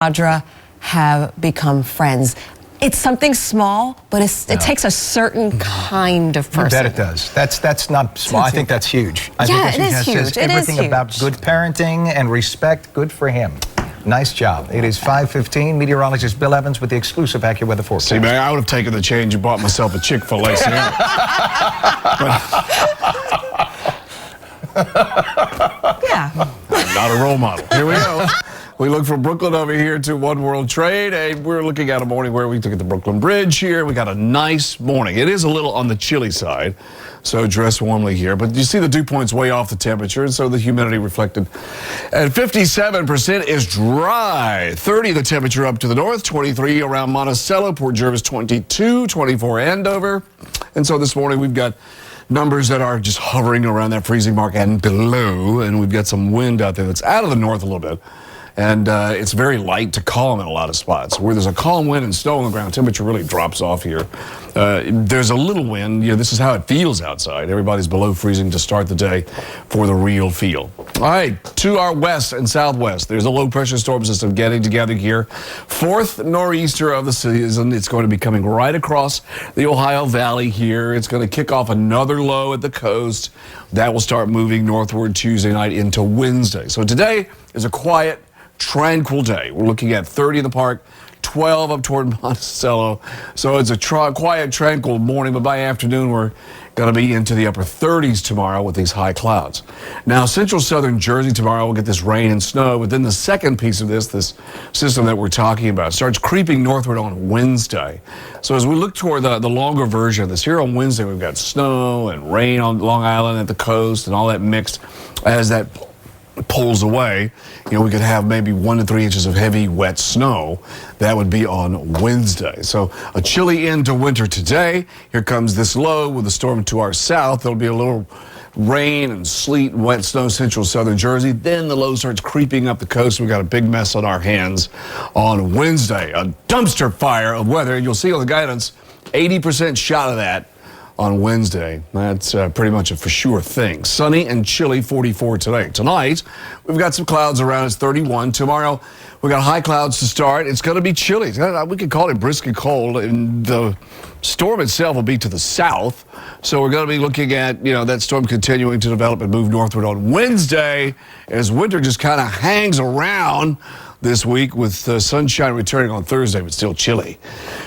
Audra have become friends. It's something small, but it takes a certain kind of person. I bet it does. That's not small. I think that's huge. I think it is huge. Says everything about good parenting and respect. Good for him. Nice job. It is 5:15. Meteorologist Bill Evans with the exclusive AccuWeather forecast. See, man, I would have taken the change and bought myself a Chick-fil-A sandwich. Yeah. Not a role model. Here we go. We look from Brooklyn over here to One World Trade, and we're looking at a morning where we took at the Brooklyn Bridge here. We got a nice morning. It is a little on the chilly side, so dress warmly here. But you see the dew point's way off the temperature, and so the humidity reflected at 57% is dry. 30 the temperature up to the north, 23 around Monticello, Port Jervis 22, 24 Andover. And so this morning we've got numbers that are just hovering around that freezing mark and below, and we've got some wind out there that's out of the north a little bit. And it's very light to calm in a lot of spots. Where there's a calm wind and snow on the ground, temperature really drops off here. There's a little wind. You know, this is how it feels outside. Everybody's below freezing to start the day for the real feel. All right, to our west and southwest, there's a low-pressure storm system getting together here. Fourth nor'easter of the season. It's going to be coming right across the Ohio Valley here. It's going to kick off another low at the coast. That will start moving northward Tuesday night into Wednesday. So today is a quiet, tranquil day. We're looking at 30 in the park, 12 up toward Monticello. So it's a quiet, tranquil morning, but by afternoon we're going to be into the upper 30s tomorrow with these high clouds. Now, central southern Jersey tomorrow will get this rain and snow, but then the second piece of this system that we're talking about starts creeping northward on Wednesday. So as we look toward the longer version of this, here on Wednesday we've got snow and rain on Long Island at the coast and all that mixed. As that pulls away, you know, we could have maybe 1 to 3 inches of heavy, wet snow. That would be on Wednesday. So a chilly end to winter today. Here comes this low with the storm to our south. There'll be a little rain and sleet and wet snow central southern Jersey. Then the low starts creeping up the coast. We got a big mess on our hands on Wednesday. A dumpster fire of weather. And you'll see on the guidance, 80% shot of that on Wednesday. That's pretty much a for sure thing. Sunny and chilly, 44 today. Tonight, we've got some clouds around. It's 31. Tomorrow, we got high clouds to start. It's going to be chilly. We could call it brisk and cold. And the storm itself will be to the south. So we're going to be looking at, you know, that storm continuing to develop and move northward on Wednesday as winter just kind of hangs around this week with sunshine returning on Thursday, but still chilly.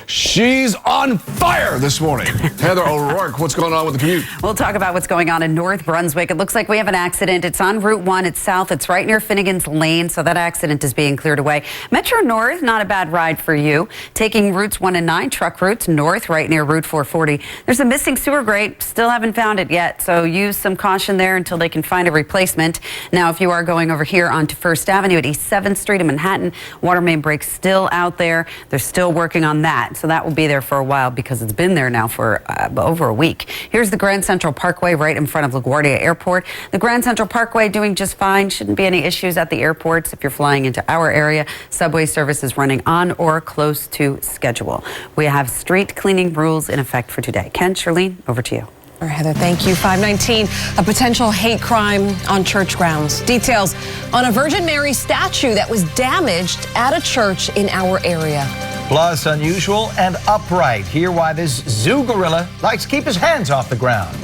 She's on fire this morning. Heather O'Rourke, what's going on with the commute? We'll talk about what's going on in North Brunswick. It looks like we have an accident. It's on Route 1. It's south. It's right near Finnegan's Lane, so that accident is being cleared away. Metro North, not a bad ride for you. Taking routes 1 and 9, truck routes north, right near Route 440. There's a missing sewer grate. Still haven't found it yet, so use some caution there until they can find a replacement. Now, if you are going over here onto First Avenue at East 7th Street in Manhattan, water main break still out there. They're still working on that. So that will be there for a while because it's been there now for over a week. Here's the Grand Central Parkway right in front of LaGuardia Airport. The Grand Central Parkway doing just fine. Shouldn't be any issues at the airports if you're flying into our area. Subway service is running on or close to schedule. We have street cleaning rules in effect for today. Ken, Charlene, over to you. All right, Heather, thank you. 5:19, a potential hate crime on church grounds. Details on a Virgin Mary statue that was damaged at a church in our area. Plus, unusual and upright. Hear why this zoo gorilla likes to keep his hands off the ground.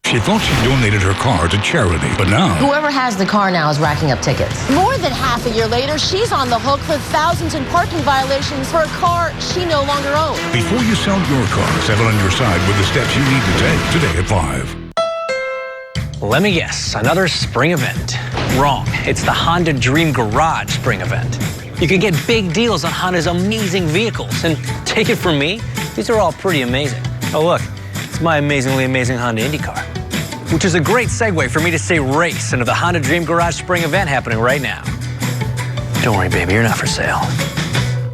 She thought she donated her car to charity, but now whoever has the car now is racking up tickets. More than half a year later, she's on the hook for thousands in parking violations for a car she no longer owns. Before you sell your car, settle on your side with the steps you need to take today at 5. Let me guess, another spring event. Wrong. It's the Honda Dream Garage spring event. You can get big deals on Honda's amazing vehicles. And take it from me, these are all pretty amazing. Oh, look, it's my amazingly amazing Honda Indy car. Which is a great segue for me to say race into the Honda Dream Garage spring event happening right now. Don't worry, baby, you're not for sale.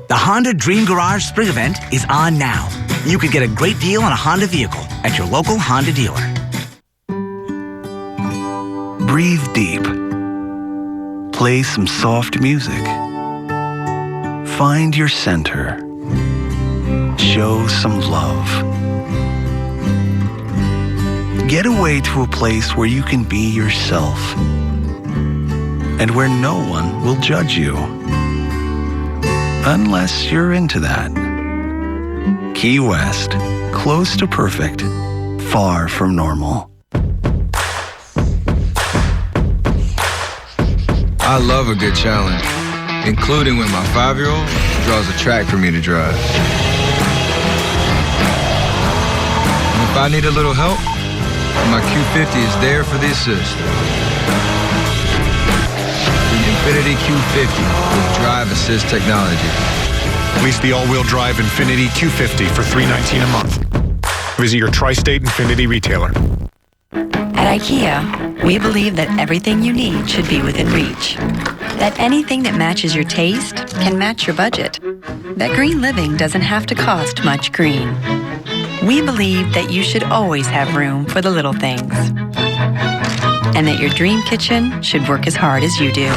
The Honda Dream Garage spring event is on now. You could get a great deal on a Honda vehicle at your local Honda dealer. Breathe deep. Play some soft music. Find your center. Show some love. Get away to a place where you can be yourself and where no one will judge you. unless you're into that. Key West, close to perfect, far from normal. I love a good challenge, including when my 5-year-old draws a track for me to drive. And if I need a little help, my Q50 is there for the assist. The Infiniti Q50 with drive assist technology. Lease the all-wheel drive Infiniti Q50 for $319 a month. Visit your tri-state Infiniti retailer. At IKEA, we believe that everything you need should be within reach. That anything that matches your taste can match your budget. That green living doesn't have to cost much green. We believe that you should always have room for the little things. And that your dream kitchen should work as hard as you do.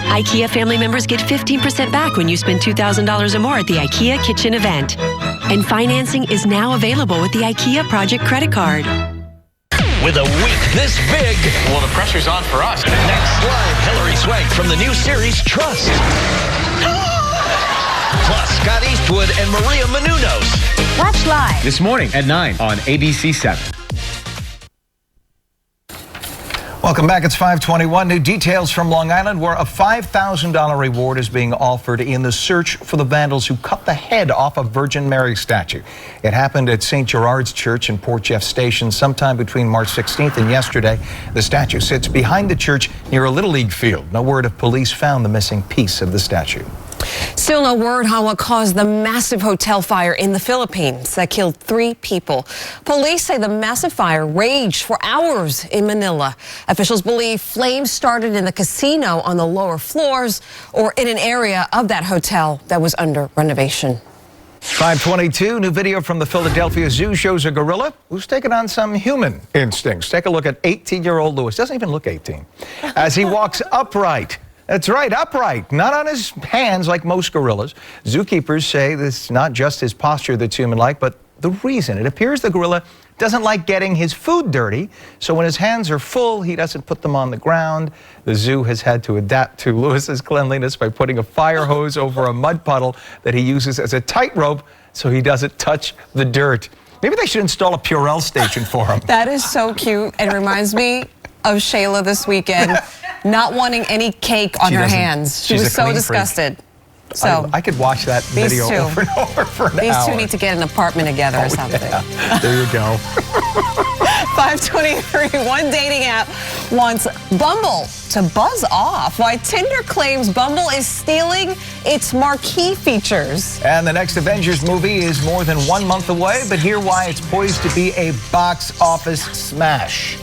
IKEA family members get 15% back when you spend $2,000 or more at the IKEA Kitchen event. And financing is now available with the IKEA Project Credit Card. With a week this big, well, the pressure's on for us. Next live, Hillary Swank from the new series Trust. Plus, Scott Eastwood and Maria Menounos. Watch live this morning at 9 on ABC-7. Welcome back. It's 5:21. New details from Long Island, where a $5,000 reward is being offered in the search for the vandals who cut the head off a Virgin Mary statue. It happened at St. Gerard's Church in Port Jeff Station sometime between March 16th and yesterday. The statue sits behind the church near a Little League field. No word if police found the missing piece of the statue. Still no word on what caused the massive hotel fire in the Philippines that killed 3 people. Police say the massive fire raged for hours in Manila. Officials believe flames started in the casino on the lower floors or in an area of that hotel that was under renovation. 5:22, new video from the Philadelphia Zoo shows a gorilla who's taken on some human instincts. Take a look at 18-year-old Lewis. Doesn't even look 18. As he walks upright. That's right, upright, not on his hands like most gorillas. Zookeepers say this is not just his posture that's human-like, but the reason. It appears the gorilla doesn't like getting his food dirty, so when his hands are full, he doesn't put them on the ground. The zoo has had to adapt to Lewis's cleanliness by putting a fire hose over a mud puddle that he uses as a tightrope so he doesn't touch the dirt. Maybe they should install a Purell station for him. That is so cute and reminds me of Shayla this weekend. Not wanting any cake on her hands. She was so disgusted. So I could watch that video over and over for an hour. These two need to get an apartment together or something. Yeah. There you go. 5:23, one dating app wants Bumble to buzz off. Why Tinder claims Bumble is stealing its marquee features. And the next Avengers movie is more than 1 month away, but hear why it's poised to be a box office smash.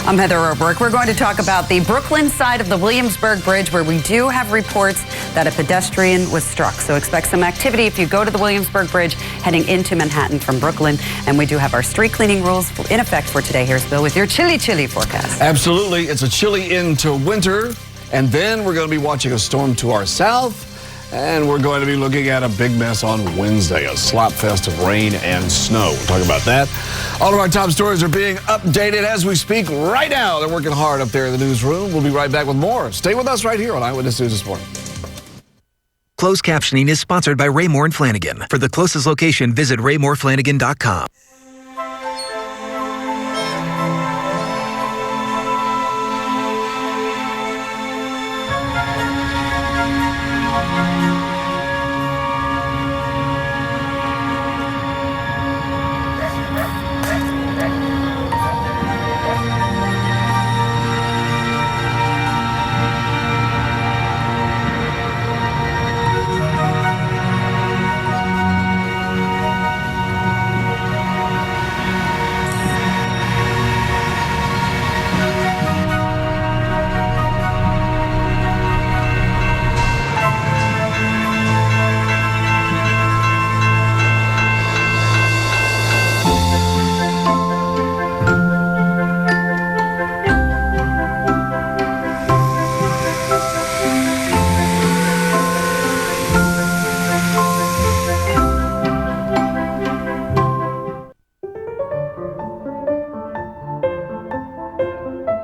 I'm Heather O'Rourke. We're going to talk about the Brooklyn side of the Williamsburg Bridge, where we do have reports that a pedestrian was struck. So expect some activity if you go to the Williamsburg Bridge heading into Manhattan from Brooklyn. And we do have our street cleaning rules in effect for today. Here's Bill with your chilly forecast. Absolutely. It's a chilly into winter. And then we're going to be watching a storm to our south. And we're going to be looking at a big mess on Wednesday, a slop fest of rain and snow. We'll talk about that. All of our top stories are being updated as we speak right now. They're working hard up there in the newsroom. We'll be right back with more. Stay with us right here on Eyewitness News this morning. Closed captioning is sponsored by Raymore and Flanagan. For the closest location, visit RaymoreFlanagan.com.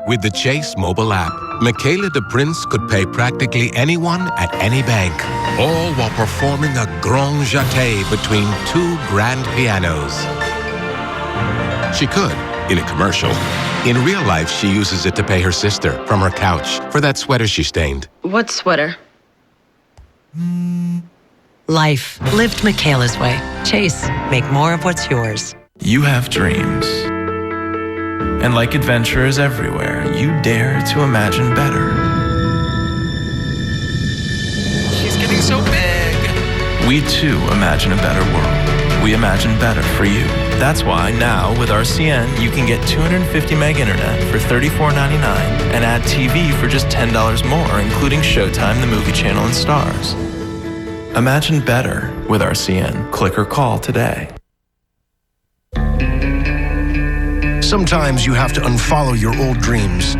With the Chase mobile app, Michaela de Prince could pay practically anyone at any bank, all while performing a grand jeté between two grand pianos. She could, in a commercial. In real life, she uses it to pay her sister from her couch for that sweater she stained. What sweater? Life lived Michaela's way. Chase, make more of what's yours. You have dreams. And like adventurers everywhere, you dare to imagine better. She's getting so big. We too imagine a better world. We imagine better for you. That's why now with RCN, you can get 250 meg internet for $34.99 and add TV for just $10 more, including Showtime, the movie channel, and Stars. Imagine better with RCN. Click or call today. Sometimes you have to unfollow your old dreams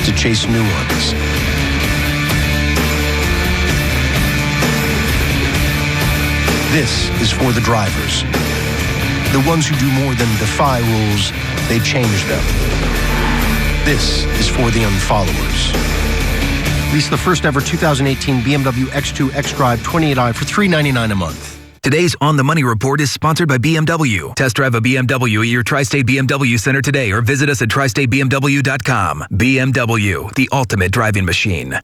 to chase new ones. This is for the drivers, the ones who do more than defy rules, they change them. This is for the unfollowers. Lease the first ever 2018 BMW X2 xDrive 28i for $399 a month. Today's On the Money Report is sponsored by BMW. Test drive a BMW at your Tri-State BMW Center today or visit us at tristatebmw.com. BMW, the ultimate driving machine.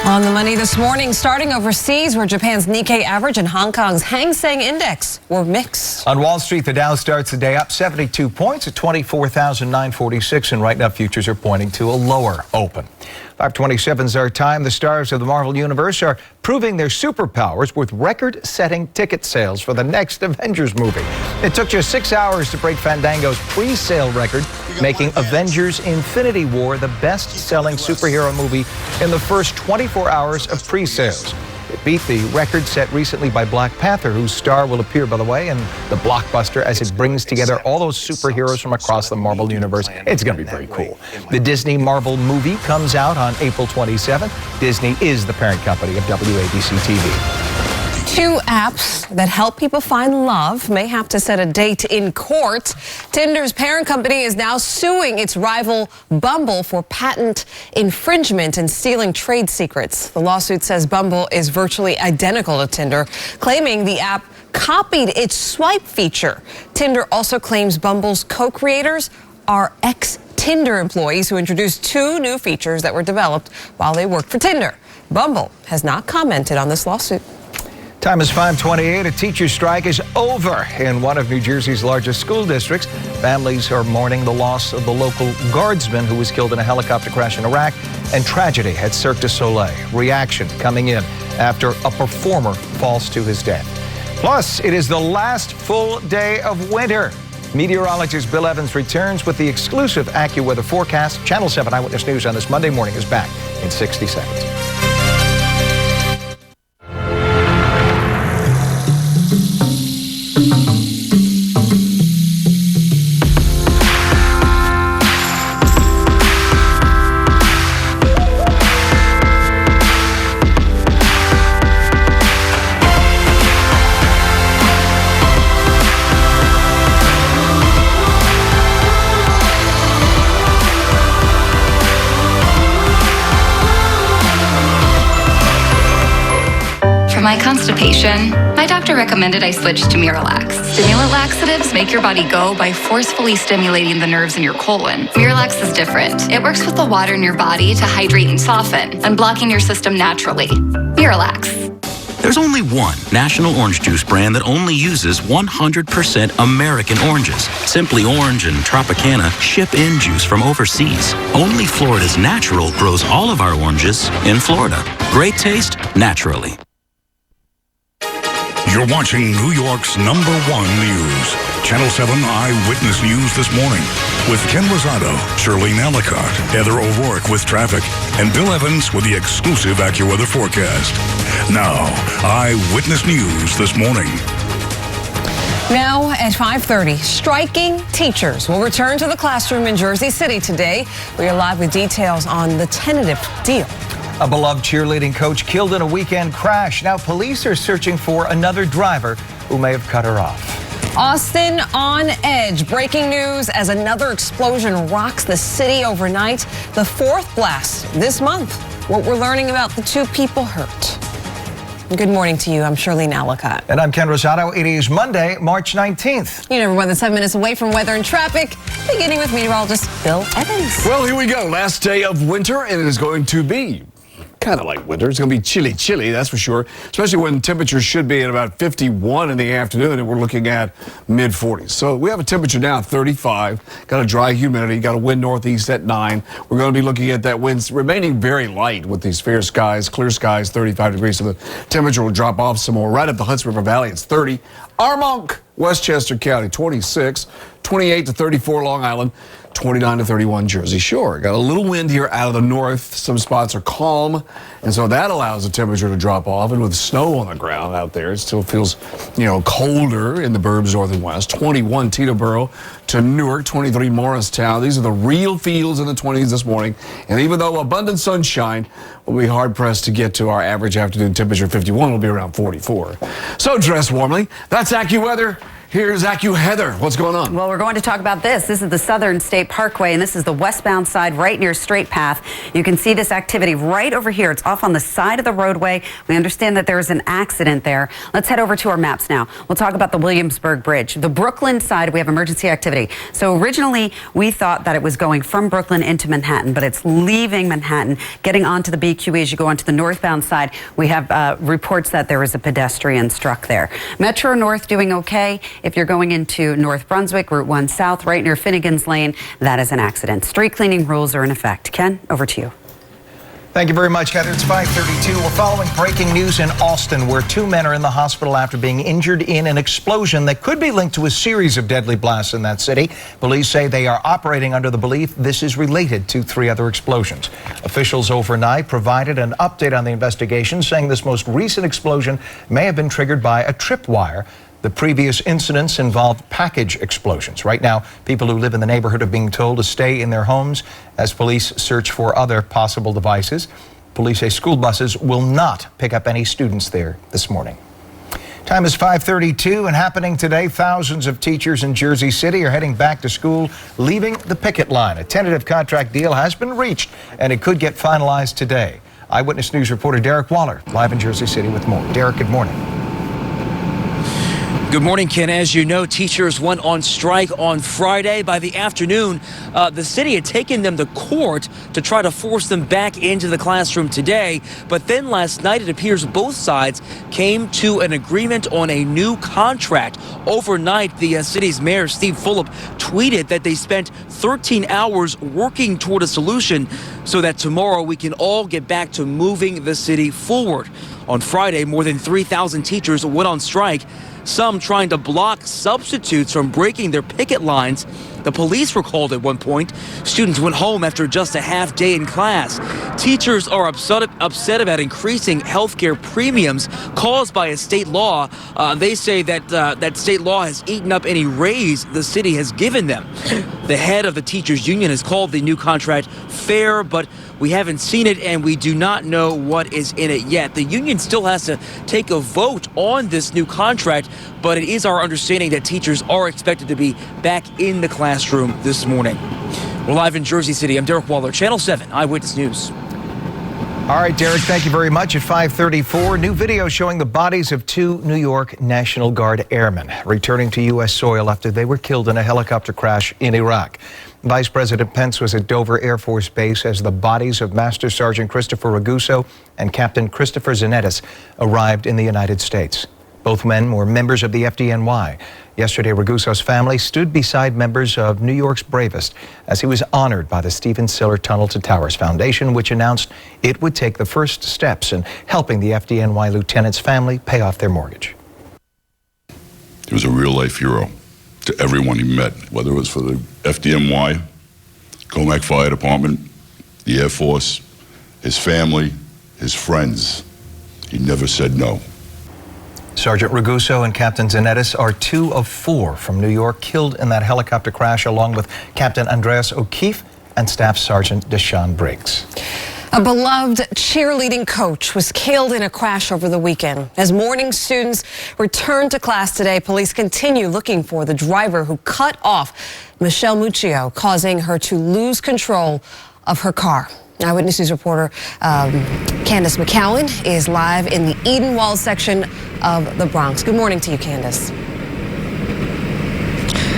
On the money this morning, starting overseas where Japan's Nikkei average and Hong Kong's Hang Seng Index were mixed. On Wall Street, the Dow starts the day up 72 points at 24,946, and right now futures are pointing to a lower open. 5:27 is our time. The stars of the Marvel Universe are proving their superpowers with record-setting ticket sales for the next Avengers movie. It took just 6 hours to break Fandango's pre-sale record, making Avengers Infinity War the best-selling superhero movie in the first 24 hours of pre-sales. It beat the record set recently by Black Panther, whose star will appear, by the way, in the blockbuster as it brings together all those superheroes from across the Marvel Universe. It's going to be pretty cool. The Disney Marvel movie comes out on April 27th. Disney is the parent company of WABC-TV. Two apps that help people find love may have to set a date in court. Tinder's parent company is now suing its rival Bumble for patent infringement and stealing trade secrets. The lawsuit says Bumble is virtually identical to Tinder, claiming the app copied its swipe feature. Tinder also claims Bumble's co-creators are ex-Tinder employees who introduced two new features that were developed while they worked for Tinder. Bumble has not commented on this lawsuit. Time is 5:28. A teacher strike is over in one of New Jersey's largest school districts. Families are mourning the loss of the local guardsman who was killed in a helicopter crash in Iraq, and tragedy at Cirque du Soleil. Reaction coming in after a performer falls to his death. Plus, it is the last full day of winter. Meteorologist Bill Evans returns with the exclusive AccuWeather forecast. Channel 7 Eyewitness News on this Monday morning is back in 60 seconds. My constipation, my doctor recommended I switch to Miralax. Stimulant laxatives make your body go by forcefully stimulating the nerves in your colon. Miralax is different. It works with the water in your body to hydrate and soften, unblocking your system naturally. Miralax. There's only one national orange juice brand that only uses 100% American oranges. Simply Orange and Tropicana ship in juice from overseas. Only Florida's Natural grows all of our oranges in Florida. Great taste, naturally. You're watching New York's #1 news. Channel 7 Eyewitness News this morning with Ken Rosato, Shirlene Allicot, Heather O'Rourke with traffic, and Bill Evans with the exclusive AccuWeather forecast. Now, Eyewitness News this morning. Now at 5:30, striking teachers will return to the classroom in Jersey City today. We are live with details on the tentative deal. A beloved cheerleading coach killed in a weekend crash. Now police are searching for another driver who may have cut her off. Austin on edge. Breaking news as another explosion rocks the city overnight. The fourth blast this month. What we're learning about the two people hurt. Good morning to you. I'm Charlene Allicot. And I'm Ken Rosato. It is Monday, March 19th. You know, we're more than 7 minutes away from weather and traffic. Beginning with meteorologist Bill Evans. Well, here we go. Last day of winter, and it is going to be kind of like winter. It's going to be chilly, that's for sure, especially when temperatures should be at about 51 in the afternoon, and we're looking at mid-40s. So we have a temperature now 35, got a dry humidity, got a wind northeast at 9. We're going to be looking at that wind remaining very light with these fair skies, clear skies, 35 degrees, so the temperature will drop off some more. Right up the Hudson River Valley, it's 30. Armonk, Westchester County, 26, 28 to 34 Long Island, 29 to 31 Jersey Shore. Got a little wind here out of the north. Some spots are calm, and so that allows the temperature to drop off. And with snow on the ground out there, it still feels, colder in the burbs north and west. 21 Teterboro to Newark, 23 Morristown. These are the real feels in the 20s this morning. And even though abundant sunshine, we'll be hard-pressed to get to our average afternoon temperature. 51 will be around 44. So dress warmly. That's AccuWeather. Here's AccuHeather. What's going on? Well, we're going to talk about this. This is the Southern State Parkway, and this is the westbound side right near Straight Path. You can see this activity right over here. It's off on the side of the roadway. We understand that there is an accident there. Let's head over to our maps now. We'll talk about the Williamsburg Bridge. The Brooklyn side, we have emergency activity. So originally, we thought that it was going from Brooklyn into Manhattan, but it's leaving Manhattan, getting onto the BQE. As you go onto the northbound side, we have reports that there was a pedestrian struck there. Metro North doing okay. If you're going into North Brunswick, Route 1 South, right near Finnegan's Lane, that is an accident. Street cleaning rules are in effect. Ken, over to you. Thank you very much, Heather. It's 5:32. We're following breaking news in Austin, where 2 men are in the hospital after being injured in an explosion that could be linked to a series of deadly blasts in that city. Police say they are operating under the belief this is related to 3 other explosions. Officials overnight provided an update on the investigation, saying this most recent explosion may have been triggered by a tripwire. The previous incidents involved package explosions. Right now, people who live in the neighborhood are being told to stay in their homes as police search for other possible devices. Police say school buses will not pick up any students there this morning. Time is 5:32, and happening today, thousands of teachers in Jersey City are heading back to school, leaving the picket line. A tentative contract deal has been reached, and it could get finalized today. Eyewitness News reporter Derek Waller, live in Jersey City with more. Derek, good morning. Good morning, Ken. As you know, teachers went on strike on Friday. By the afternoon, the city had taken them to court to try to force them back into the classroom today. But then last night, it appears both sides came to an agreement on a new contract. Overnight, the city's mayor, Steve Fulop, tweeted that they spent 13 hours working toward a solution so that tomorrow we can all get back to moving the city forward. On Friday, more than 3,000 teachers went on strike, some trying to block substitutes from breaking their picket lines. The police were called at one point. Students went home after just a half day in class. Teachers are upset about increasing health care premiums caused by a state law. They say that that state law has eaten up any raise the city has given them. The head of the teachers union has called the new contract fair, but we haven't seen it, and we do not know what is in it yet. The union still has to take a vote on this new contract, but it is our understanding that teachers are expected to be back in the classroom this morning. We're live in Jersey City. I'm Derek Waller, Channel 7 Eyewitness News. All right, Derek, thank you very much. At 5:34, new video showing the bodies of 2 New York National Guard airmen returning to U.S. soil after they were killed in a helicopter crash in Iraq. Vice President Pence was at Dover Air Force Base as the bodies of Master Sergeant Christopher Raguso and Captain Christopher Zanetis arrived in the United States. Both men were members of the FDNY. Yesterday, Raguso's family stood beside members of New York's bravest as he was honored by the Stephen Siller Tunnel to Towers Foundation, which announced it would take the first steps in helping the FDNY lieutenant's family pay off their mortgage. He was a real-life hero to everyone he met, whether it was for the FDNY, Comac Fire Department, the Air Force, his family, his friends. He never said no. Sergeant Raguso and Captain Zanetis are 2 of 4 from New York killed in that helicopter crash, along with Captain Andreas O'Keefe and Staff Sergeant Deshaun Briggs. A beloved cheerleading coach was killed in a crash over the weekend. As morning students return to class today, police continue looking for the driver who cut off Michelle Muccio, causing her to lose control of her car. Eyewitness News reporter Candace McCowan is live in the Edenwald section of the Bronx. Good morning to you, Candace.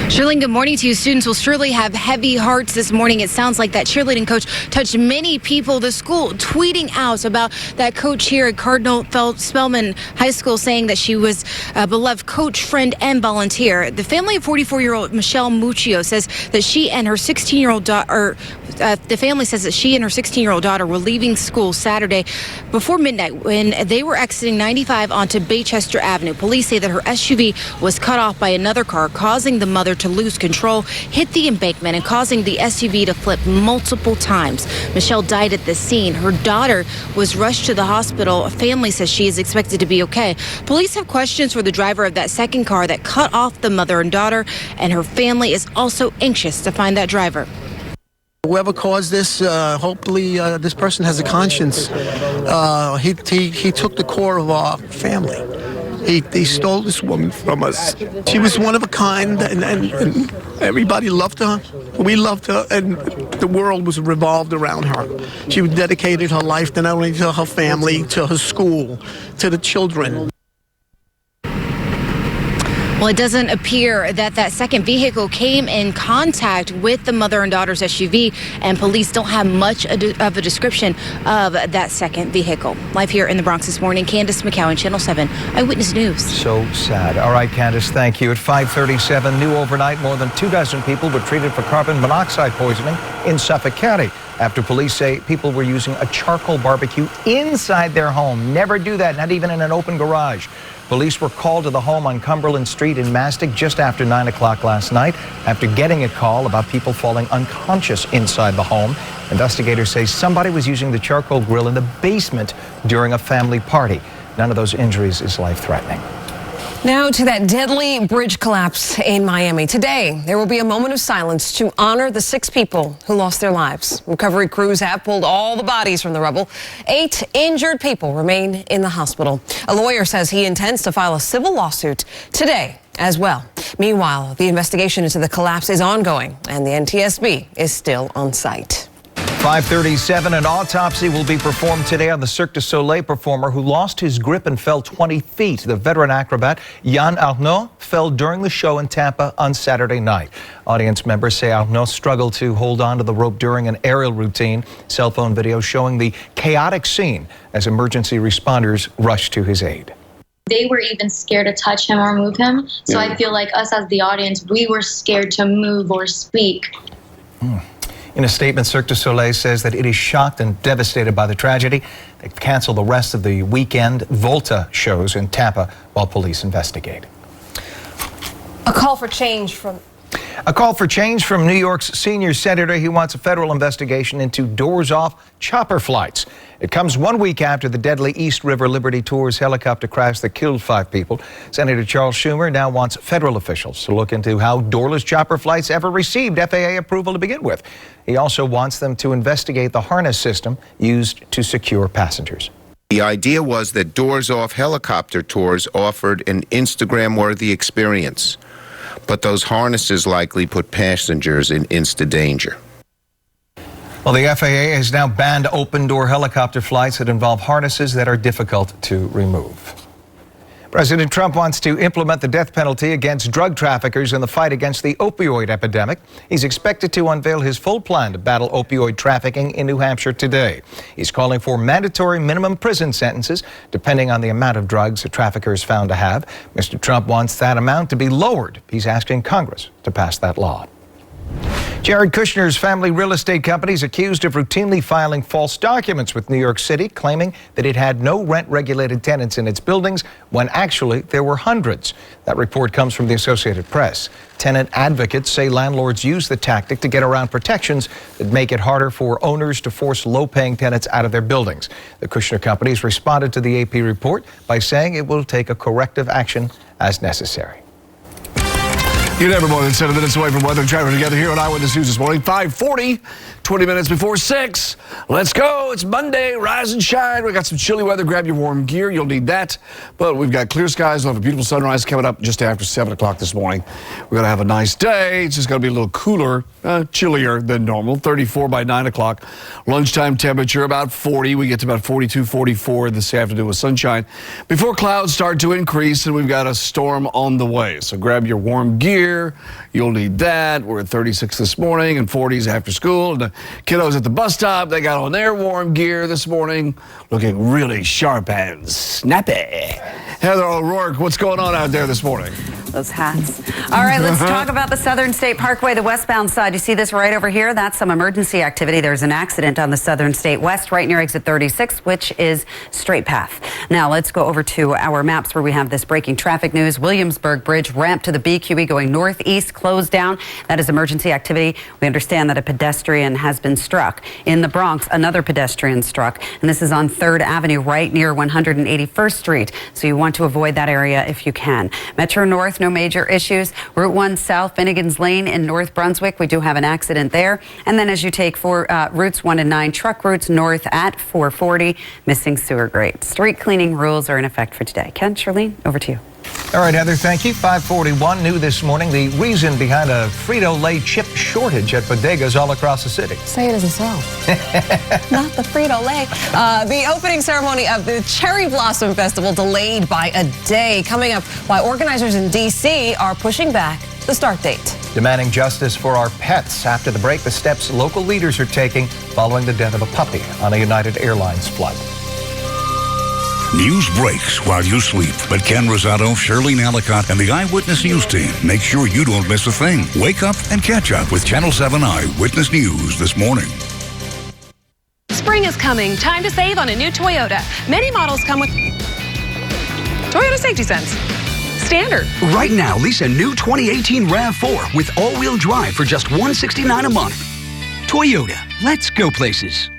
Shirlene, good morning to you. Students will surely have heavy hearts this morning. It sounds like that cheerleading coach touched many people. The school tweeting out about that coach here at Cardinal Spellman High School, saying that she was a beloved coach, friend, and volunteer. The family of 44-year-old Michelle Muccio says that she and her 16-year-old daughter, the family says that she and her 16-year-old daughter were leaving school Saturday before midnight when they were exiting 95 onto Baychester Avenue. Police say that her SUV was cut off by another car, causing the mother to lose control, hit the embankment, and causing the SUV to flip multiple times. Michelle died at the scene. Her daughter was rushed to the hospital. A family says she is expected to be okay. Police have questions for the driver of that second car that cut off the mother and daughter, and her family is also anxious to find that driver. Whoever caused this, hopefully this person has a conscience. He took the core of our family. He stole this woman from us. She was one of a kind, and everybody loved her. We loved her, and the world was revolved around her. She dedicated her life not only to her family, to her school, to the children. Well, it doesn't appear that that second vehicle came in contact with the mother and daughter's SUV, and police don't have much of a description of that second vehicle. Live here in the Bronx this morning, Candace McCowan, Channel 7 Eyewitness News. So sad. All right, Candace, thank you. At 5:37, new overnight, more than 24 people were treated for carbon monoxide poisoning in Suffolk County after police say people were using a charcoal barbecue inside their home. Never do that, not even in an open garage. Police were called to the home on Cumberland Street in Mastic just after 9 o'clock last night after getting a call about people falling unconscious inside the home. Investigators say somebody was using the charcoal grill in the basement during a family party. None of those injuries is life-threatening. Now to that deadly bridge collapse in Miami. Today, there will be a moment of silence to honor the 6 people who lost their lives. Recovery crews have pulled all the bodies from the rubble. 8 injured people remain in the hospital. A lawyer says he intends to file a civil lawsuit today as well. Meanwhile, the investigation into the collapse is ongoing, and the NTSB is still on site. 5:37, an autopsy will be performed today on the Cirque du Soleil performer who lost his grip and fell 20 feet. The veteran acrobat Yann Arnaud fell during the show in Tampa on Saturday night. Audience members say Arnaud struggled to hold on to the rope during an aerial routine. Cell phone video showing the chaotic scene as emergency responders rushed to his aid. They were even scared to touch him or move him. So I feel like us as the audience, we were scared to move or speak. In a statement, Cirque du Soleil says that it is shocked and devastated by the tragedy. They've canceled the rest of the weekend Volta shows in Tampa while police investigate. A call for change from New York's senior senator. He wants a federal investigation into doors-off chopper flights. It comes 1 week after the deadly East River Liberty Tours helicopter crash that killed 5 people. Senator Charles Schumer now wants federal officials to look into how doorless chopper flights ever received FAA approval to begin with. He also wants them to investigate the harness system used to secure passengers. The idea was that doors-off helicopter tours offered an Instagram-worthy experience, but those harnesses likely put passengers in instant danger. Well, the FAA has now banned open-door helicopter flights that involve harnesses that are difficult to remove. President Trump wants to implement the death penalty against drug traffickers in the fight against the opioid epidemic. He's expected to unveil his full plan to battle opioid trafficking in New Hampshire today. He's calling for mandatory minimum prison sentences depending on the amount of drugs a trafficker is found to have. Mr. Trump wants that amount to be lowered. He's asking Congress to pass that law. Jared Kushner's family real estate company is accused of routinely filing false documents with New York City, claiming that it had no rent-regulated tenants in its buildings when actually there were hundreds. That report comes from the Associated Press. Tenant advocates say landlords use the tactic to get around protections that make it harder for owners to force low-paying tenants out of their buildings. The Kushner company has responded to the AP report by saying it will take a corrective action as necessary. Good every morning, 7 minutes away from weather and traffic together here on Eyewitness News this morning. 5:40, 20 minutes before 6. Let's go. It's Monday. Rise and shine. We got some chilly weather. Grab your warm gear. You'll need that. But we've got clear skies. We'll have a beautiful sunrise coming up just after 7 o'clock this morning. We're going to have a nice day. It's just going to be a little cooler, chillier than normal. 34 by 9 o'clock. Lunchtime temperature about 40. We get to about 42, 44 this afternoon with sunshine before clouds start to increase, and we've got a storm on the way. So grab your warm gear. You'll need that. We're at 36 this morning and 40s after school. And the kiddos at the bus stop, they got on their warm gear this morning, looking really sharp and snappy. Heather O'Rourke, what's going on out there this morning? Those hats. All right, let's talk about the Southern State Parkway, the westbound side. You see this right over here? That's some emergency activity. There's an accident on the Southern State West right near exit 36, which is straight path. Now let's go over to our maps where we have this breaking traffic news. Williamsburg Bridge ramp to the BQE going northeast closed down. That is emergency activity. We understand that a pedestrian has been struck. In the Bronx, another pedestrian struck, and this is on 3rd Avenue right near 181st Street. So you want to avoid that area if you can. Metro North, no major issues. Route 1 South, Finnegan's Lane in North Brunswick. We do have an accident there. And then as you take routes 1 and 9, truck routes north at 440, missing sewer grate. Street cleaning rules are in effect for today. Ken, Charlene, over to you. All right, Heather, thank you. 541 new this morning. The reason behind a Frito-Lay chip shortage at bodegas all across the city. Say it isn't so. Not the Frito-Lay. The opening ceremony of the Cherry Blossom Festival delayed by a day. Coming up, why organizers in D.C. are pushing back the start date. Demanding justice for our pets. After the break, the steps local leaders are taking following the death of a puppy on a United Airlines flight. News breaks while you sleep, but Ken Rosato, Shirley Allicot, and the Eyewitness News team make sure you don't miss a thing. Wake up and catch up with Channel 7 Eyewitness News this morning. Spring is coming. Time to save on a new Toyota. Many models come with Toyota Safety Sense. Standard. Right now, lease a new 2018 RAV4 with all-wheel drive for just $169 a month. Toyota, let's go places.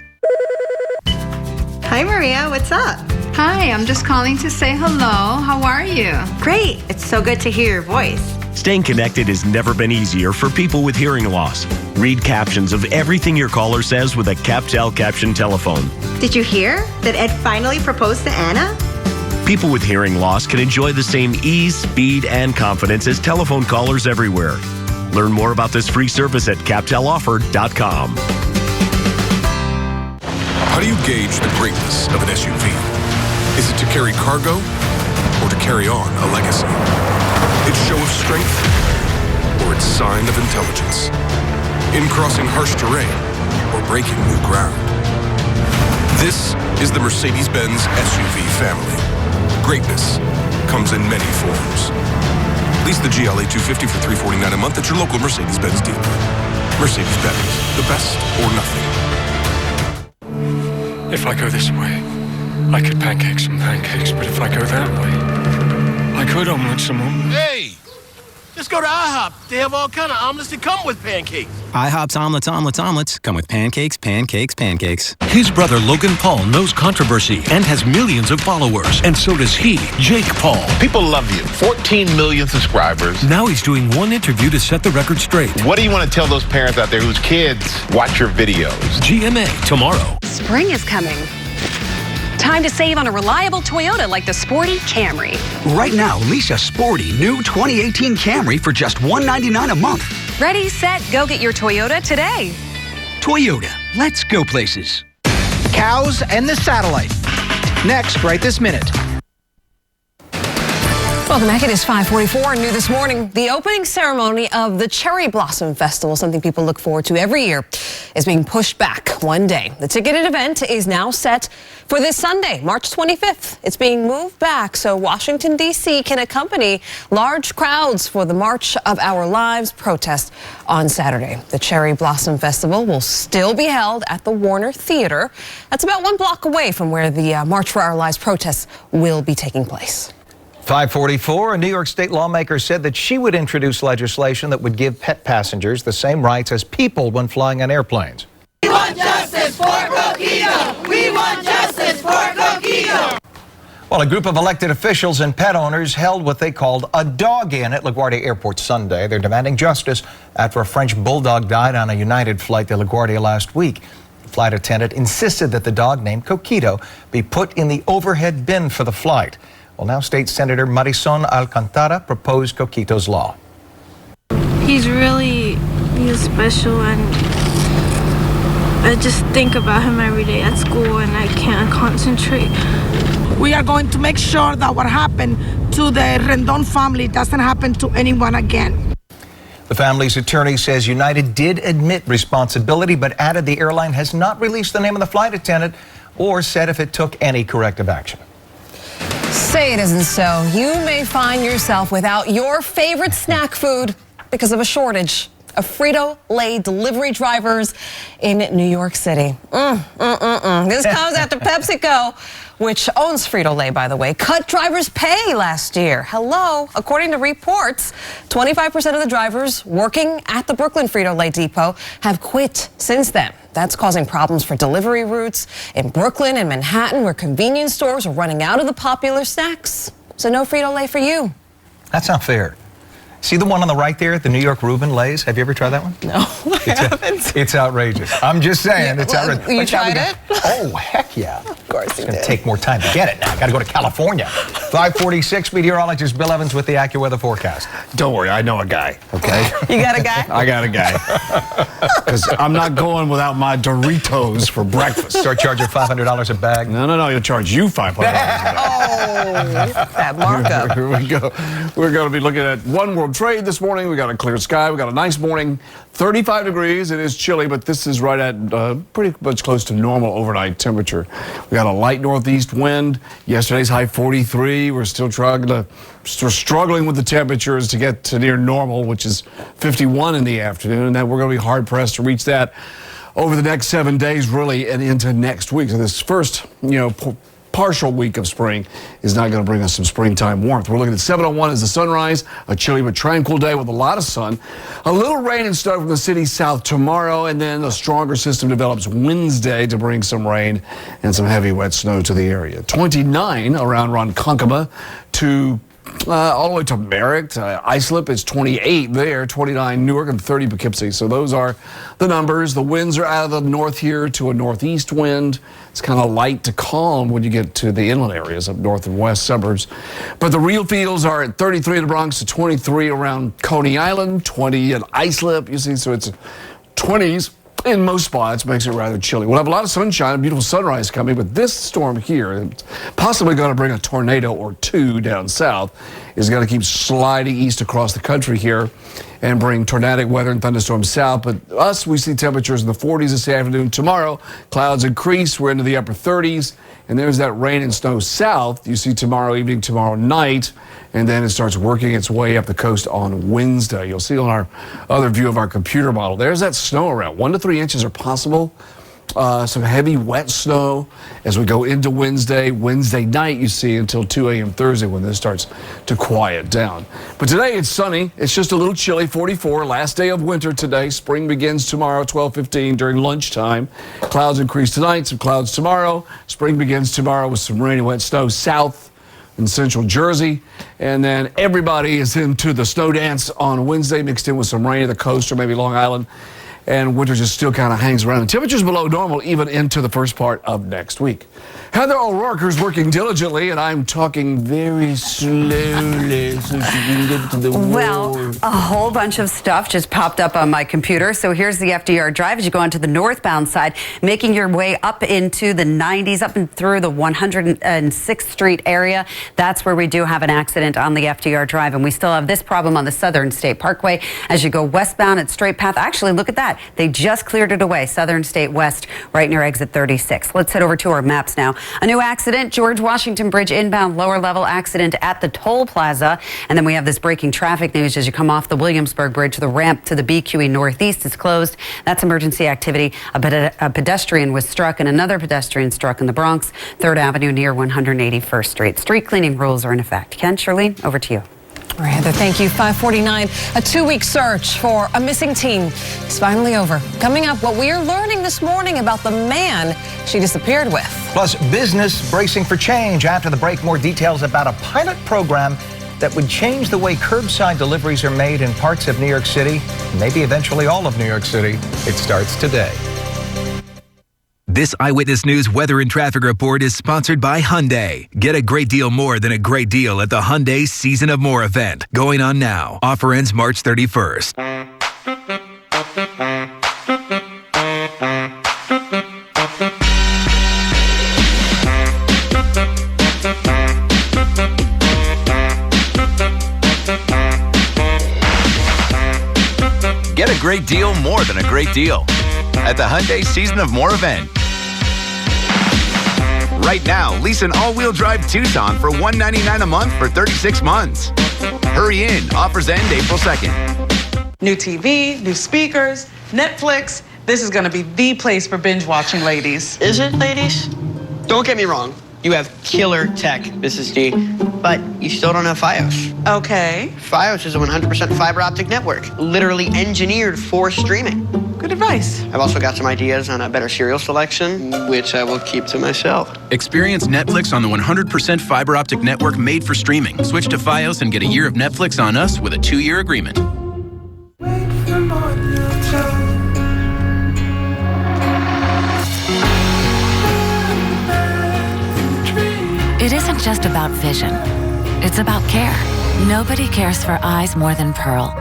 Hi, Maria. What's up? Hi, I'm just calling to say hello. How are you? Great. It's so good to hear your voice. Staying connected has never been easier for people with hearing loss. Read captions of everything your caller says with a CapTel caption telephone. Did you hear that Ed finally proposed to Anna? People with hearing loss can enjoy the same ease, speed, and confidence as telephone callers everywhere. Learn more about this free service at CapTelOffer.com. How do you gauge the greatness of an SUV? Is it to carry cargo or to carry on a legacy? Its show of strength or its sign of intelligence? In crossing harsh terrain or breaking new ground? This is the Mercedes-Benz SUV family. Greatness comes in many forms. Lease the GLA 250 for $349 a month at your local Mercedes-Benz dealer. Mercedes-Benz, the best or nothing. If I go this way, I could pancake some pancakes, but if I go that way, I could omelet some omelets. Hey, just go to IHOP. They have all kind of omelets that come with pancakes. IHOP's omelets come with pancakes. His brother Logan Paul knows controversy and has millions of followers, and so does he, Jake Paul. People love you. 14 million subscribers. Now he's doing one interview to set the record straight. What do you want to tell those parents out there whose kids watch your videos? GMA tomorrow. Spring is coming. Time to save on a reliable Toyota like the sporty Camry. Right now, lease a sporty new 2018 Camry for just $199 a month. Ready, set, go get your Toyota today. Toyota, let's go places. Cows and the satellite. Next, right this minute. Welcome back. It is 5:44. New this morning, the opening ceremony of the Cherry Blossom Festival, something people look forward to every year, is being pushed back one day. The ticketed event is now set for this Sunday, March 25th. It's being moved back so Washington, D.C. can accompany large crowds for the March of Our Lives protest on Saturday. The Cherry Blossom Festival will still be held at the Warner Theater. That's about 1 block away from where the March for Our Lives protests will be taking place. 544, a New York State lawmaker said that she would introduce legislation that would give pet passengers the same rights as people when flying on airplanes. We want justice for Coquito! We want justice for Coquito! Well, a group of elected officials and pet owners held what they called a dog-in at LaGuardia Airport Sunday. They're demanding justice after a French bulldog died on a United flight to LaGuardia last week. The flight attendant insisted that the dog named Coquito be put in the overhead bin for the flight. Well, now State Senator Marisol Alcantara proposed Coquito's law. He's special, and I just think about him every day at school and I can't concentrate. We are going to make sure that what happened to the Rendon family doesn't happen to anyone again. The family's attorney says United did admit responsibility, but added the airline has not released the name of the flight attendant or said if it took any corrective action. Say it isn't so. You may find yourself without your favorite snack food because of a shortage of Frito-Lay delivery drivers in New York City. This comes after PepsiCo, which owns Frito-Lay, by the way, cut drivers' pay last year. Hello. According to reports, 25% of the drivers working at the Brooklyn Frito-Lay depot have quit since then. That's causing problems for delivery routes in Brooklyn and Manhattan, where convenience stores are running out of the popular snacks. So no Frito-Lay for you. That's not fair. See the one on the right there, the New York Reuben Lays? Have you ever tried that one? No, I haven't. It's outrageous. I'm just saying, it's outrageous. You tried it? Oh, heck yeah. Of course you did. It's going to take more time to get it now. I got to go to California. 5:46, meteorologist Bill Evans with the AccuWeather forecast. Don't worry, I know a guy, okay? You got a guy? I got a guy. Because I'm not going without my Doritos for breakfast. Start charging $500 a bag? No, he'll charge you $500 a bag. Oh, that markup. Here we go. We're going to be looking at One World Trade this morning. We got a clear sky. We got a nice morning. 35 degrees. It is chilly, but this is right at pretty much close to normal overnight temperature. We got a light northeast wind. Yesterday's high 43. We're still struggling with the temperatures to get to near normal, which is 51 in the afternoon. And then we're going to be hard pressed to reach that over the next 7 days, really, and into next week. So this first, partial week of spring is not going to bring us some springtime warmth. We're looking at 7:01 as the sunrise, a chilly but tranquil day with a lot of sun. A little rain and snow from the city south tomorrow, and then a stronger system develops Wednesday to bring some rain and some heavy wet snow to the area. 29 around Ronkonkoma to all the way to Merritt. Islip is 28 there, 29 Newark, and 30 Poughkeepsie. So those are the numbers. The winds are out of the north here to a northeast wind. It's kind of light to calm when you get to the inland areas up north and west suburbs. But the real feels are at 33 in the Bronx to 23 around Coney Island, 20 at Islip. You see, so it's 20s. In most spots, makes it rather chilly. We'll have a lot of sunshine, a beautiful sunrise coming, but this storm here, possibly going to bring a tornado or two down south, is going to keep sliding east across the country here and bring tornadic weather and thunderstorms south. But us, we see temperatures in the 40s this afternoon. Tomorrow, clouds increase. We're into the upper 30s. And there's that rain and snow south. You see tomorrow evening, tomorrow night. And then it starts working its way up the coast on Wednesday. You'll see on our other view of our computer model, there's that snow around. 1 to 3 inches are possible. Some heavy wet snow as we go into Wednesday. Wednesday night, you see, until 2 a.m. Thursday when this starts to quiet down. But today it's sunny. It's just a little chilly, 44. Last day of winter today. Spring begins tomorrow, 12:15 during lunchtime. Clouds increase tonight, some clouds tomorrow. Spring begins tomorrow with some rain and wet snow south in central Jersey. And then everybody is into the snow dance on Wednesday, mixed in with some rain at the coast or maybe Long Island. And winter just still kind of hangs around. The temperatures below normal even into the first part of next week. Heather O'Rourke is working diligently, and I'm talking very slowly so she can get to the Well, a whole bunch of stuff just popped up on my computer. So here's the FDR Drive as you go onto the northbound side, making your way up into the 90s, up and through the 106th Street area. That's where we do have an accident on the FDR Drive, and we still have this problem on the Southern State Parkway. As you go westbound at Straight Path, actually, look at that. They just cleared it away, Southern State West, right near exit 36. Let's head over to our maps now. A new accident, George Washington Bridge inbound lower level accident at the toll plaza. And then we have this breaking traffic news as you come off the Williamsburg Bridge. The ramp to the BQE Northeast is closed. That's emergency activity. A pedestrian was struck and another pedestrian struck in the Bronx, 3rd Avenue near 181st Street. Street cleaning rules are in effect. Ken, Charlene, over to you. All right, Heather, thank you. 5:49, a 2-week search for a missing teen is finally over. Coming up, what we are learning this morning about the man she disappeared with. Plus, business bracing for change. After the break, more details about a pilot program that would change the way curbside deliveries are made in parts of New York City, maybe eventually all of New York City. It starts today. This Eyewitness News weather and traffic report is sponsored by Hyundai. Get a great deal more than a great deal at the Hyundai Season of More event. Going on now. Offer ends March 31st. Get a great deal more than a great deal at the Hyundai Season of More event. Right now, lease an all-wheel drive Tucson for $199 a month for 36 months. Hurry in. Offers end April 2nd. New TV, new speakers, Netflix. This is going to be the place for binge watching, ladies. Is it, ladies? Don't get me wrong. You have killer tech, Mrs. G, but you still don't have Fios. Okay. Fios is a 100% fiber optic network, literally engineered for streaming. Good advice. I've also got some ideas on a better cereal selection, which I will keep to myself. Experience Netflix on the 100% fiber optic network made for streaming. Switch to Fios and get a year of Netflix on us with a 2-year agreement. It isn't just about vision. It's about care. Nobody cares for eyes more than Pearl.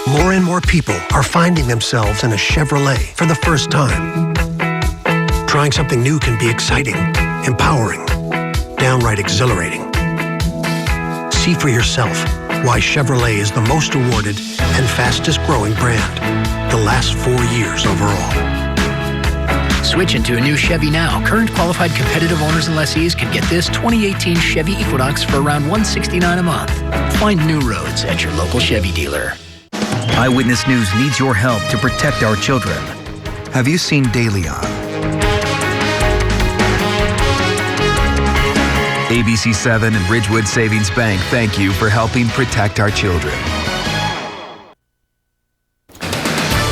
More and more people are finding themselves in a Chevrolet for the first time. Trying something new can be exciting, empowering, downright exhilarating. See for yourself why Chevrolet is the most awarded and fastest growing brand the last 4 years overall. Switch into a new Chevy now. Current qualified competitive owners and lessees can get this 2018 Chevy Equinox for around $169 a month. Find new roads at your local Chevy dealer. Eyewitness News needs your help to protect our children. Have you seen DeLeon? ABC-7 and Ridgewood Savings Bank thank you for helping protect our children.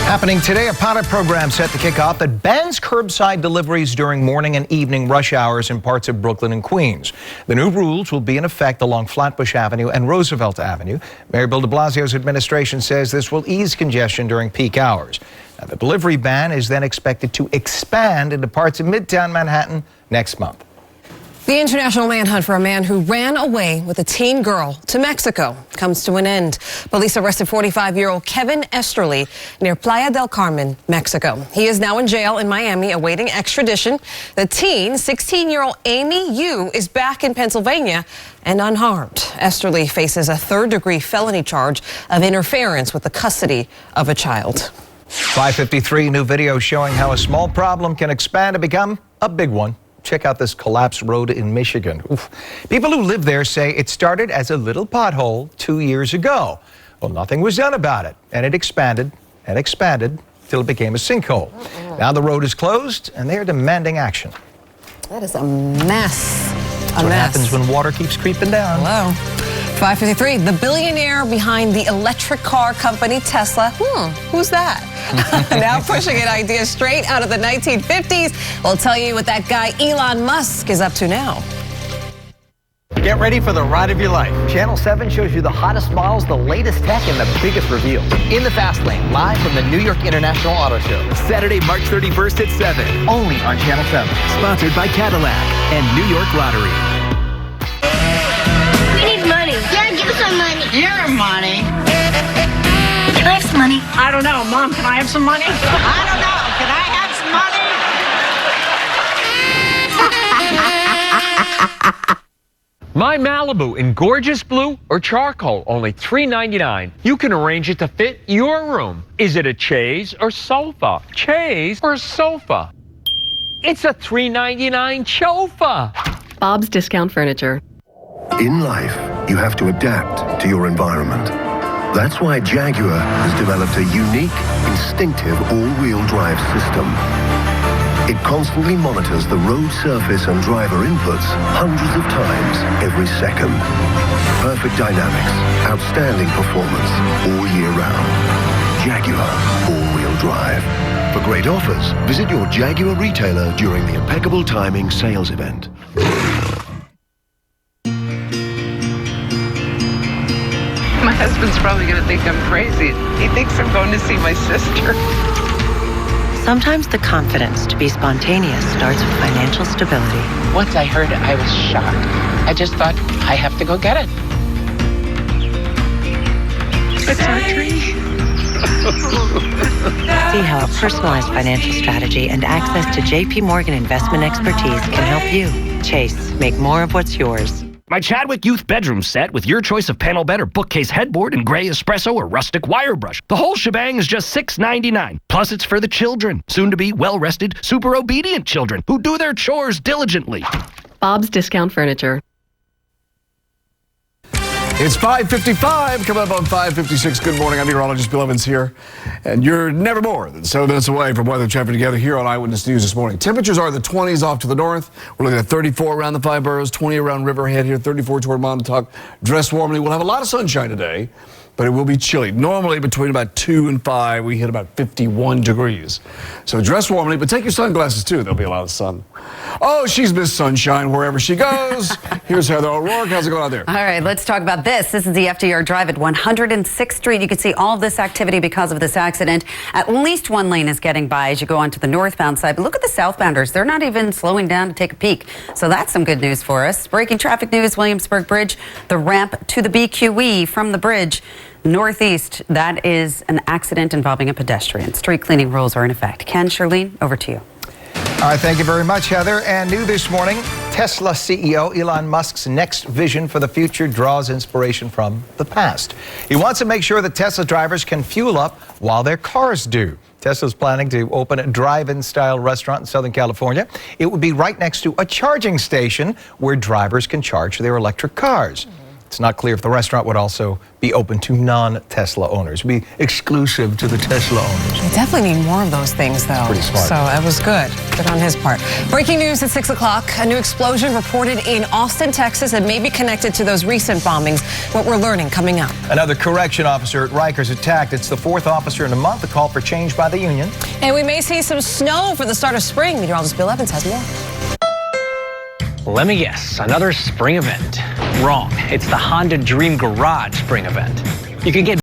Happening today, a pilot program set to kick off that bans curbside deliveries during morning and evening rush hours in parts of Brooklyn and Queens. The new rules will be in effect along Flatbush Avenue and Roosevelt Avenue. Mayor Bill de Blasio's administration says this will ease congestion during peak hours. Now, the delivery ban is then expected to expand into parts of Midtown Manhattan next month. The international manhunt for a man who ran away with a teen girl to Mexico comes to an end. Police arrested 45-year-old Kevin Esterly near Playa del Carmen, Mexico. He is now in jail in Miami awaiting extradition. The teen, 16-year-old Amy Yu, is back in Pennsylvania and unharmed. Esterly faces a 3rd-degree felony charge of interference with the custody of a child. 5:53, new video showing how a small problem can expand to become a big one. Check out this collapsed road in Michigan. Oof. People who live there say it started as a little pothole 2 years ago. Well, nothing was done about it, and it expanded and expanded till it became a sinkhole. Now the road is closed, and they are demanding action. That is a mess. That's what happens when water keeps creeping down. Hello. 5:53, the billionaire behind the electric car company Tesla. Who's that? Now pushing an idea straight out of the 1950s. We'll tell you what that guy Elon Musk is up to now. Get ready for the ride of your life. Channel 7 shows you the hottest models, the latest tech, and the biggest reveals. In the Fast Lane, live from the New York International Auto Show. Saturday, March 31st at 7. Only on Channel 7. Sponsored by Cadillac and New York Lottery. We need money. Yeah, give us some money. Your money? Can I have some money? I don't know. Mom, can I have some money? I don't know. Can I have some money? My Malibu in gorgeous blue or charcoal, only $3.99. You can arrange it to fit your room. Is it a chaise or sofa? Chaise or sofa? It's a $3.99 sofa. Bob's Discount Furniture. In life, you have to adapt to your environment. That's why Jaguar has developed a unique, instinctive all-wheel drive system. It constantly monitors the road surface and driver inputs hundreds of times every second. Perfect dynamics, outstanding performance all year round. Jaguar all-wheel drive. For great offers, visit your Jaguar retailer during the Impeccable Timing sales event. My husband's probably going to think I'm crazy. He thinks I'm going to see my sister. Sometimes the confidence to be spontaneous starts with financial stability. Once I heard it, I was shocked. I just thought, I have to go get it. It's our tree. See how a personalized financial strategy and access to JP Morgan investment expertise can help you. Chase, make more of what's yours. My Chadwick Youth bedroom set with your choice of panel bed or bookcase headboard in gray espresso or rustic wire brush. The whole shebang is just $6.99. Plus, it's for the children, soon to be well-rested, super obedient children who do their chores diligently. Bob's Discount Furniture. It's 5:55, coming up on 5:56. Good morning, I'm meteorologist Bill Evans here. And you're never more than 7 minutes away from weather traffic together here on Eyewitness News this morning. Temperatures are in the 20s off to the north. We're looking at 34 around the 5 boroughs, 20 around Riverhead here, 34 toward Montauk. Dress warmly. We'll have a lot of sunshine today, but it will be chilly. Normally between about 2 and 5, we hit about 51 degrees. So dress warmly, but take your sunglasses too. There'll be a lot of sun. Oh, she's Miss Sunshine wherever she goes. Here's Heather O'Rourke. How's it going out there? All right, let's talk about this. This is the FDR Drive at 106th Street. You can see all of this activity because of this accident. At least one lane is getting by as you go onto the northbound side. But look at the southbounders. They're not even slowing down to take a peek. So that's some good news for us. Breaking traffic news, Williamsburg Bridge, the ramp to the BQE from the bridge northeast. That is an accident involving a pedestrian. Street cleaning rules are in effect. Ken, Charlene, over to you. All right, thank you very much, Heather. And new this morning, Tesla CEO Elon Musk's next vision for the future draws inspiration from the past. He wants to make sure that Tesla drivers can fuel up while their cars do. Tesla's planning to open a drive-in style restaurant in Southern California. It would be right next to a charging station where drivers can charge their electric cars. It's not clear if the restaurant would also be open to non-Tesla owners, be exclusive to the Tesla owners. We definitely need more of those things, though. Pretty smart. So that was good. Good on his part. Breaking news at 6 o'clock. A new explosion reported in Austin, Texas, and may be connected to those recent bombings. What we're learning coming up. Another correction officer at Rikers attacked. It's the 4th officer in a month. A call for change by the union. And we may see some snow for the start of spring. Meteorologist Bill Evans has more. Let me guess, another spring event. Wrong. It's the Honda Dream Garage spring event. You can get